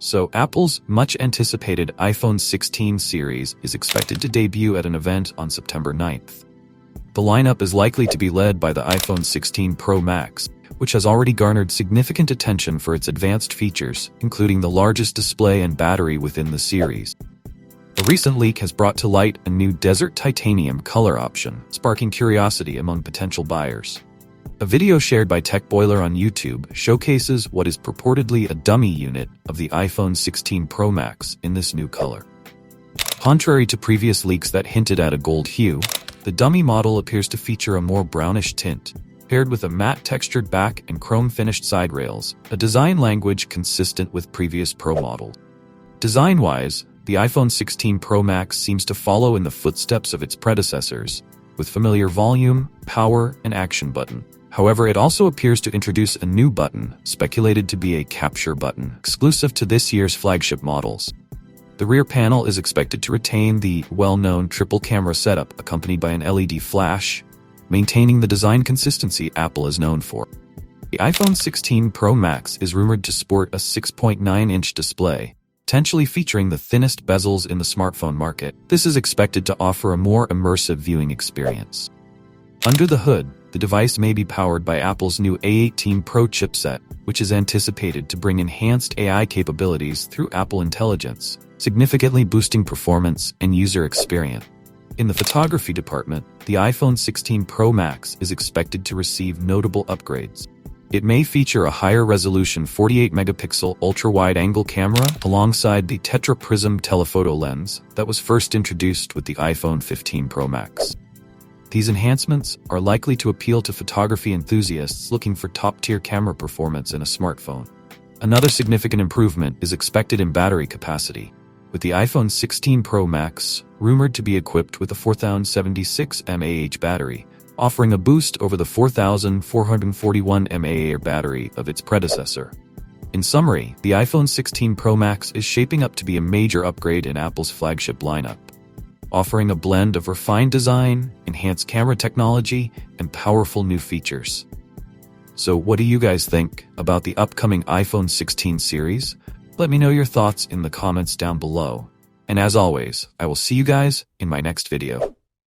So Apple's much-anticipated iPhone 16 series is expected to debut at an event on September 9th. The lineup is likely to be led by the iPhone 16 Pro Max, which has already garnered significant attention for its advanced features, including the largest display and battery within the series. A recent leak has brought to light a new desert titanium color option, sparking curiosity among potential buyers. A video shared by TechBoiler on YouTube showcases what is purportedly a dummy unit of the iPhone 16 Pro Max in this new color. Contrary to previous leaks that hinted at a gold hue, the dummy model appears to feature a more brownish tint, paired with a matte textured back and chrome-finished side rails, a design language consistent with previous Pro models. Design-wise, the iPhone 16 Pro Max seems to follow in the footsteps of its predecessors, with familiar volume, power, and action button. However, it also appears to introduce a new button, speculated to be a capture button, exclusive to this year's flagship models. The rear panel is expected to retain the well-known triple camera setup accompanied by an LED flash, maintaining the design consistency Apple is known for. The iPhone 16 Pro Max is rumored to sport a 6.9-inch display, potentially featuring the thinnest bezels in the smartphone market. This is expected to offer a more immersive viewing experience. Under the hood, the device may be powered by Apple's new A18 Pro chipset, which is anticipated to bring enhanced AI capabilities through Apple Intelligence, significantly boosting performance and user experience. In the photography department, the iPhone 16 Pro Max is expected to receive notable upgrades. It may feature a higher resolution 48-megapixel ultra-wide-angle camera alongside the tetra-prism telephoto lens that was first introduced with the iPhone 15 Pro Max. These enhancements are likely to appeal to photography enthusiasts looking for top-tier camera performance in a smartphone. Another significant improvement is expected in battery capacity, with the iPhone 16 Pro Max rumored to be equipped with a 4076 mAh battery, offering a boost over the 4441 mAh battery of its predecessor. In summary, the iPhone 16 Pro Max is shaping up to be a major upgrade in Apple's flagship lineup, offering a blend of refined design, enhanced camera technology, and powerful new features. So what do you guys think about the upcoming iPhone 16 series? Let me know your thoughts in the comments down below. And as always, I will see you guys in my next video.